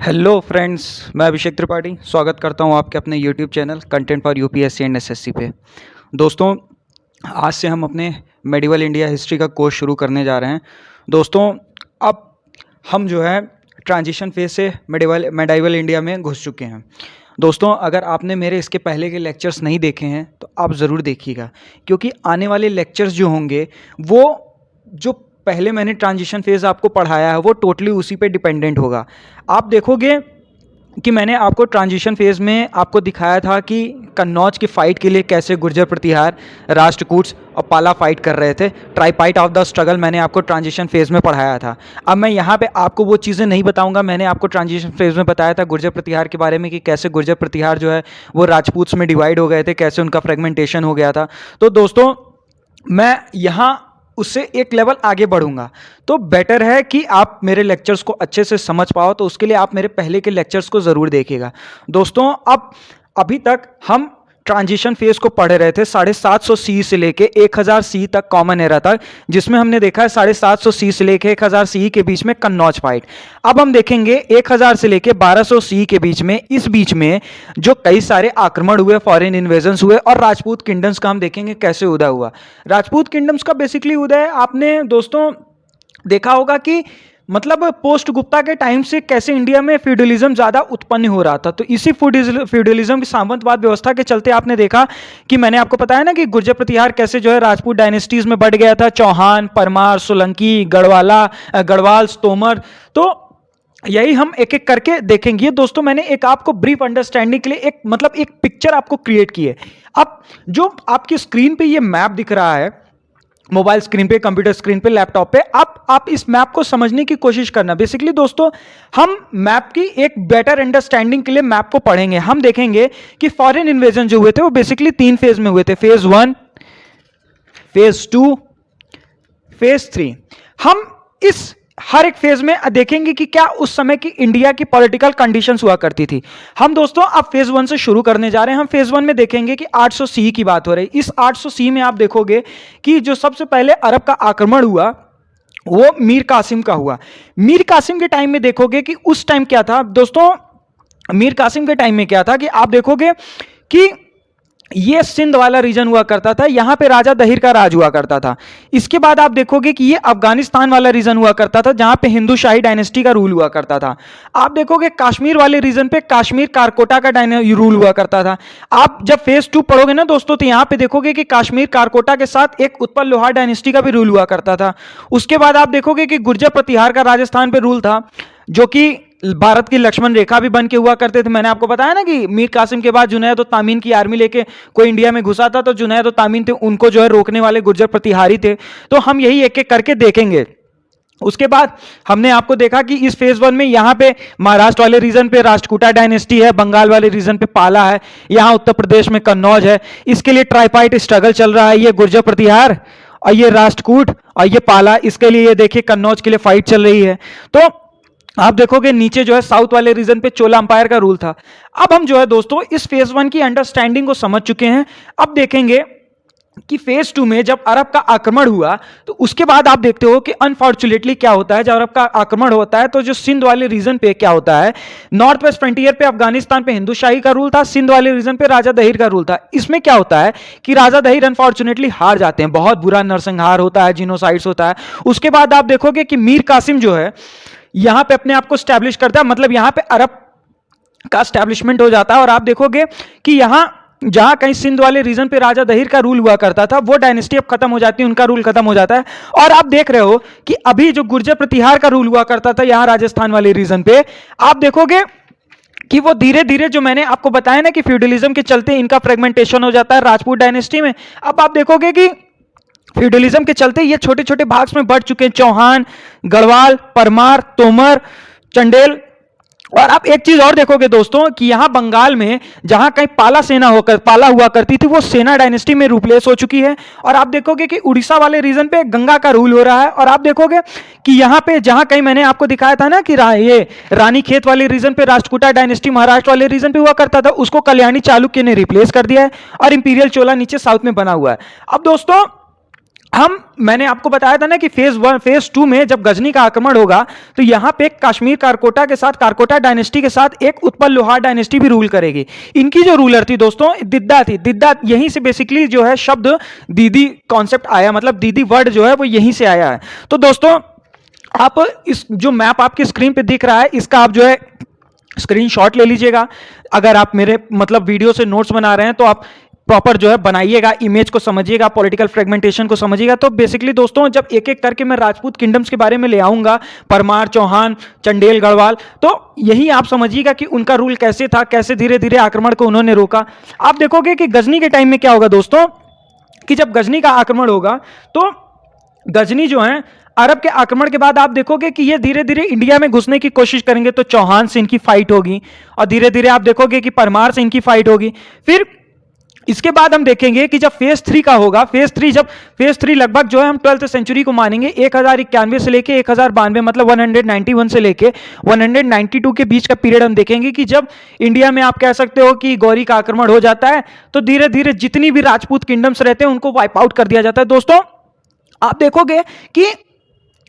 Hello friends, मैं अभिषेक त्रिपाठी स्वागत करता हूं आपके अपने YouTube channel content for UPSC and SSC पे। दोस्तों, आज से हम अपने मेडिवल इंडिया हिस्ट्री का कोर्स शुरू करने जा रहे हैं। दोस्तों, अब हम जो है ट्रांजिशन फेज से मेडिवल इंडिया में घुस चुके हैं। दोस्तों, अगर आपने मेरे इसके पहले के लेक्चर्स नहीं देखे हैं तो आप ज़रूर देखिएगा, क्योंकि आने वाले लेक्चर्स जो होंगे वो जो पहले मैंने ट्रांजिशन फेज़ आपको पढ़ाया है वो टोटली उसी पे डिपेंडेंट होगा। आप देखोगे कि मैंने आपको ट्रांजिशन फेज़ में आपको दिखाया था कि कन्नौज की फ़ाइट के लिए कैसे गुर्जर प्रतिहार, राष्ट्रकूट्स और पाला फाइट कर रहे थे। ट्राईपाइट ऑफ द स्ट्रगल मैंने आपको ट्रांजिशन फेज़ में पढ़ाया था। अब मैं यहाँ पे आपको वो चीज़ें नहीं बताऊँगा। मैंने आपको ट्रांजिशन फेज़ में बताया था गुर्जर प्रतिहार के बारे में कि कैसे गुर्जर प्रतिहार जो है वो राजपूत्स में डिवाइड हो गए थे, कैसे उनका फ्रेगमेंटेशन हो गया था। तो दोस्तों, मैं यहाँ उससे एक लेवल आगे बढ़ूंगा, तो बेटर है कि आप मेरे लेक्चर्स को अच्छे से समझ पाओ। तो उसके लिए आप मेरे पहले के लेक्चर्स को ज़रूर देखिएगा। दोस्तों, अभी तक हम ट्रांजिशन फेज को पढ़ रहे थे 750 सी से लेके 1000 सी तक कॉमन एरा तक, जिसमें हमने देखा है 750 सी से लेके 1000 सी के बीच में कन्नौज फाइट। अब हम देखेंगे 1000 से लेके 1200 सी के बीच में, इस बीच में जो कई सारे आक्रमण हुए, फॉरेन इन्वेजन्स हुए और राजपूत किंगडम्स का हम देखेंगे कैसे उदय हुआ। राजपूत किंगडम्स का बेसिकली उदय आपने दोस्तों देखा होगा कि मतलब पोस्ट गुप्ता के टाइम से कैसे इंडिया में फ्यूडलिज्म ज़्यादा उत्पन्न हो रहा था। तो इसी फ्यूडलिज्म की सामंतवाद व्यवस्था के चलते आपने देखा कि मैंने आपको बताया ना कि गुर्जर प्रतिहार कैसे जो है राजपूत डायनेस्टीज में बढ़ गया था। चौहान, परमार, सोलंकी, गढ़वाल, तोमर। तो यही हम एक एक करके देखेंगे। दोस्तों, मैंने एक आपको ब्रीफ अंडरस्टैंडिंग के लिए एक पिक्चर आपको क्रिएट की है। अब जो आपकी स्क्रीन पे ये मैप दिख रहा है, मोबाइल स्क्रीन पे, कंप्यूटर स्क्रीन पे, लैपटॉप पे, आप इस मैप को समझने की कोशिश करना। बेसिकली दोस्तों, हम मैप की एक बेटर अंडरस्टैंडिंग के लिए मैप को पढ़ेंगे। हम देखेंगे कि फॉरेन इन्वेजन जो हुए थे वो बेसिकली 3 फेज में हुए थे, फेज 1, फेज 2, फेज 3। हम इस हर एक फेज में देखेंगे कि क्या उस समय की इंडिया की पॉलिटिकल कंडीशंस हुआ करती थी। हम दोस्तों अब फेज 1 से शुरू करने जा रहे हैं। हम फेज 1 में देखेंगे कि 800 सी की बात हो रही है। इस 800 सी में आप देखोगे कि जो सबसे पहले अरब का आक्रमण हुआ वो मीर कासिम का हुआ। मीर कासिम के टाइम में देखोगे कि उस टाइम क्या था दोस्तों, मीर कासिम के टाइम में क्या था कि आप देखोगे कि ये सिंध वाला रीजन हुआ करता था, यहां पे राजा दहिर का राज हुआ करता था। इसके बाद आप देखोगे कि ये अफगानिस्तान वाला रीजन हुआ करता था, जहां पे हिंदू शाही डायनेस्टी का रूल हुआ करता था। आप देखोगे कश्मीर वाले रीजन पे कश्मीर कारकोटा का रूल हुआ करता था। आप जब फेज 2 पढ़ोगे ना दोस्तों, तो यहां पे देखोगे कि कश्मीर कारकोटा के साथ एक उत्पल लोहार डायनेस्टी का भी रूल हुआ करता था। उसके बाद आप देखोगे कि गुर्जर प्रतिहार का राजस्थान पे रूल था, जो कि भारत की लक्ष्मण रेखा भी बन के हुआ करते थे। मैंने आपको बताया ना कि मीर कासिम के बाद जुनैद और तामीन की आर्मी लेके कोई इंडिया में घुसा था, तो जुनैद और तामीन थे, उनको जो है रोकने वाले गुर्जर प्रतिहारी थे। तो हम यही एक एक करके देखेंगे। उसके बाद हमने आपको देखा कि इस फेज 1 में यहाँ पे महाराष्ट्र वाले रीजन पे राष्ट्रकूटा डायनेस्टी है, बंगाल वाले रीजन पे पाला है, यहाँ उत्तर प्रदेश में कन्नौज है। इसके लिए ट्राईपाइट स्ट्रगल चल रहा है। ये गुर्जर प्रतिहार और ये राष्ट्रकूट और ये पाला, इसके लिए ये देखिए कन्नौज के लिए फाइट चल रही है। तो आप देखोगे नीचे जो है साउथ वाले रीजन पे चोला अंपायर का रूल था। अब हम जो है दोस्तों इस फेज 1 की अंडरस्टैंडिंग को समझ चुके हैं। अब देखेंगे कि फेज 2 में जब अरब का आक्रमण हुआ, तो उसके बाद आप देखते हो कि अनफॉर्चुनेटली क्या होता है, जब अरब का आक्रमण होता है तो जो सिंध वाले रीजन पे क्या होता है, नॉर्थ वेस्ट फ्रंटियर पे अफगानिस्तान पे हिंदू शाही का रूल था, सिंध वाले रीजन पे राजा दहिर का रूल था। इसमें क्या होता है कि राजा दहिर अनफॉर्चुनेटली हार जाते हैं, बहुत बुरा नरसंहार होता है, जिनोसाइड्स होता है। उसके बाद आप देखोगे कि मीर कासिम जो है यहां पे अपने आप को स्टैब्लिश करता है, मतलब यहां पे अरब का स्टैब्लिशमेंट हो जाता है। और आप देखोगे कि यहां जहां कहीं सिंध वाले रीजन पे राजा दहिर का रूल हुआ करता था, वो डायनेस्टी अब खत्म हो जाती है, उनका रूल खत्म हो जाता है। और आप देख रहे हो कि अभी जो गुर्जर प्रतिहार का रूल हुआ करता था यहां राजस्थान वाले रीजन पे, आप देखोगे कि वो धीरे धीरे जो मैंने आपको बताया ना कि फ्यूडलिज्म के चलते इनका फ्रेगमेंटेशन हो जाता है राजपूत डायनेस्टी में। अब आप देखोगे कि फ्यूडलिज्म के चलते ये छोटे छोटे भाग में बढ़ चुके हैं, चौहान, गढ़वाल, परमार, तोमर, चंडेल। और आप एक चीज और देखोगे दोस्तों कि यहां बंगाल में जहां कहीं पाला हुआ करती थी, वो सेना डायनेस्टी में रिप्लेस हो चुकी है। और आप देखोगे कि उड़ीसा वाले रीजन पे गंगा का रूल हो रहा है। और आप देखोगे कि यहां पे जहां कहीं मैंने आपको दिखाया था ना कि ये रानीखेत वाले रीजन पे राष्ट्रकूटा डायनेस्टी महाराष्ट्र वाले रीजन पे हुआ करता था, उसको कल्याणी चालुक्य ने रिप्लेस कर दिया है और इंपीरियल चोला नीचे साउथ में बना हुआ है। अब दोस्तों मैंने आपको बताया था ना कि फेज 2 में जब गजनी का आक्रमण होगा तो यहां पे कश्मीर कारकोटा के साथ, कारकोटा डायनेस्टी के साथ एक उत्पल लोहार डायनेस्टी भी रूल करेगी। इनकी जो रूलर थी दोस्तों दिद्दा थी। दिद्दा, यहीं से बेसिकली जो है शब्द दीदी कॉन्सेप्ट आया, मतलब दीदी वर्ड जो है वो यहीं से आया है। तो दोस्तों आप इस जो मैप आपकी स्क्रीन पे दिख रहा है इसका आप जो है स्क्रीनशॉट ले लीजिएगा। अगर आप मेरे मतलब वीडियो से नोट्स बना रहे हैं तो आप प्रॉपर जो है बनाइएगा, इमेज को समझिएगा, पॉलिटिकल फ्रेगमेंटेशन को समझिएगा। तो बेसिकली दोस्तों जब एक एक करके मैं राजपूत किंगडम्स के बारे में ले आऊंगा, परमार, चौहान, चंडेल, गढ़वाल, तो यही आप समझिएगा कि उनका रूल कैसे था, कैसे धीरे धीरे आक्रमण को उन्होंने रोका। आप देखोगे कि गजनी के टाइम में क्या होगा दोस्तों, कि जब गजनी का आक्रमण होगा तो गजनी जो है अरब के आक्रमण के बाद आप देखोगे कि ये धीरे धीरे इंडिया में घुसने की कोशिश करेंगे। तो चौहान से इनकी फाइट होगी और धीरे धीरे आप देखोगे कि परमार से इनकी फाइट होगी। फिर इसके बाद हम देखेंगे कि जब फेज 3 का होगा, जब फेज 3 लगभग जो है हम 12th सेंचुरी को मानेंगे, 1091 से लेके 1092 मतलब 191 से लेके 192 के बीच का पीरियड हम देखेंगे कि जब इंडिया में आप कह सकते हो कि गौरी का आक्रमण हो जाता है तो धीरे धीरे जितनी भी राजपूत किंगडम्स रहते हैं उनको वाइप आउट कर दिया जाता है। दोस्तों आप देखोगे कि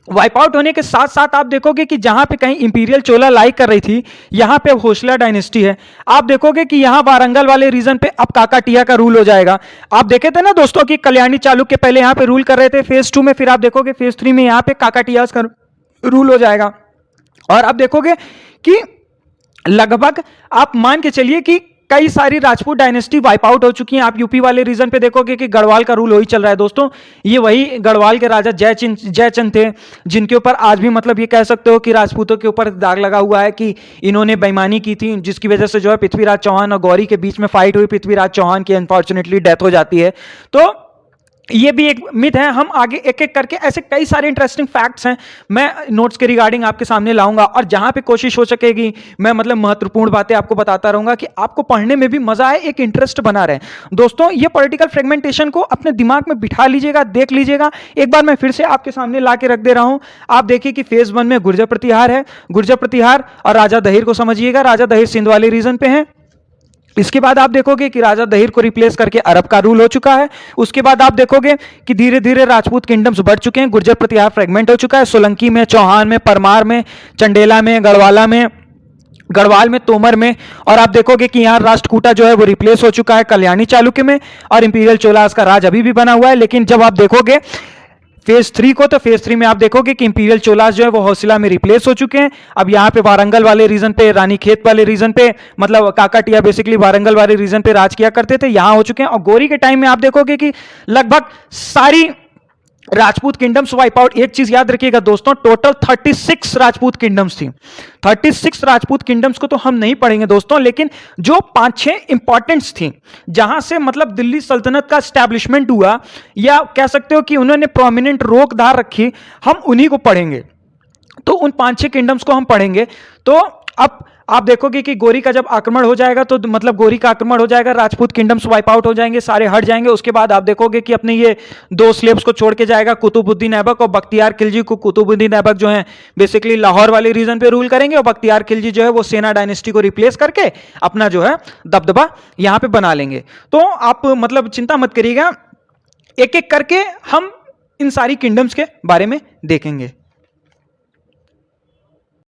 वाइप आउट होने के साथ साथ आप देखोगे कि जहां पे कहीं इंपीरियल चोला लाई कर रही थी यहां पे होशला डायनेस्टी है। आप देखोगे कि यहां वारंगल वाले रीजन पे अब काकाटिया का रूल हो जाएगा। आप देखे थे ना दोस्तों कि कल्याणी चालुक्य पहले यहां पे रूल कर रहे थे फेज 2 में, फिर आप देखोगे फेज 3 में यहां पे काकाटियास का रूल हो जाएगा। और आप देखोगे कि लगभग आप मान के चलिए कि कई सारी राजपूत डायनेस्टी वाइप आउट हो चुकी हैं। आप यूपी वाले रीजन पे देखोगे कि गढ़वाल का रूल वही चल रहा है दोस्तों। ये वही गढ़वाल के राजा जयचंद थे जिनके ऊपर आज भी मतलब ये कह सकते हो कि राजपूतों के ऊपर दाग लगा हुआ है कि इन्होंने बेईमानी की थी, जिसकी वजह से जो है पृथ्वीराज चौहान और गौरी के बीच में फाइट हुई, पृथ्वीराज चौहान की अनफॉर्चुनेटली डेथ हो जाती है। तो ये भी एक मिथ है। हम आगे एक एक करके ऐसे कई सारे इंटरेस्टिंग फैक्ट्स हैं मैं नोट्स के रिगार्डिंग आपके सामने लाऊंगा और जहां पे कोशिश हो सकेगी मैं मतलब महत्वपूर्ण बातें आपको बताता रहूंगा कि आपको पढ़ने में भी मजा आए, एक इंटरेस्ट बना रहे। दोस्तों ये पॉलिटिकल फ्रेगमेंटेशन को अपने दिमाग में बिठा लीजिएगा, देख लीजिएगा। एक बार मैं फिर से आपके सामने ला के रख दे रहा हूं। आप देखिए कि फेज 1 में गुर्जर प्रतिहार है, गुर्जर प्रतिहार और राजा दहिर को समझिएगा। राजा दहिर सिंध वाले रीजन पे है। इसके बाद आप देखोगे कि राजा दहिर को रिप्लेस करके अरब का रूल हो चुका है। उसके बाद आप देखोगे कि धीरे धीरे राजपूत किंगडम्स बढ़ चुके हैं, गुर्जर प्रतिहार फ्रेगमेंट हो चुका है। सोलंकी में, चौहान में, परमार में, चंडेला में, गढ़वाल में, तोमर में, और आप देखोगे कि यहाँ राष्ट्रकूटा जो है वो रिप्लेस हो चुका है कल्याणी चालुक्य में, और इंपीरियल चोलास का राज अभी भी बना हुआ है। लेकिन जब आप देखोगे फेज 3 को, तो फेज 3 में आप देखोगे कि इंपीरियल चोलास जो है वो हौसिला में रिप्लेस हो चुके हैं। अब यहाँ पे वारंगल वाले रीजन पे, रानीखेत वाले रीजन पे, मतलब काकाटिया बेसिकली वारंगल वाले रीजन पे राज किया करते थे, यहाँ हो चुके हैं। और गौरी के टाइम में आप देखोगे कि लगभग सारी राजपूत किंगडम्स वाइप आउट। एक चीज याद रखिएगा दोस्तों, टोटल 36 राजपूत किंगडम्स थी। 36 राजपूत किंगडम्स को तो हम नहीं पढ़ेंगे दोस्तों, लेकिन जो 5-6 इंपॉर्टेंट्स थी जहां से मतलब दिल्ली सल्तनत का स्टैब्लिशमेंट हुआ, या कह सकते हो कि उन्होंने प्रोमिनेंट रोकधार रखी, हम उन्हीं को पढ़ेंगे। तो उन 5-6 किंगडम्स को हम पढ़ेंगे। तो अब आप देखोगे कि गौरी का जब आक्रमण हो जाएगा तो मतलब गौरी का आक्रमण हो जाएगा, राजपूत किंगडम्स वाइप आउट हो जाएंगे, सारे हट जाएंगे। उसके बाद आप देखोगे कि अपने ये 2 स्लेब्स को छोड़ के जाएगा कुतुबुद्दीन ऐबक और बख्तियार खिलजी को। कुतुबुद्दीन ऐबक जो है बेसिकली लाहौर वाले रीजन पे रूल करेंगे, और बख्तियार खिलजी जो है वो सेना डायनेस्टी को रिप्लेस करके अपना जो है दबदबा यहां पे बना लेंगे। तो आप मतलब चिंता मत करिएगा, एक एक करके हम इन सारी किंगडम्स के बारे में देखेंगे।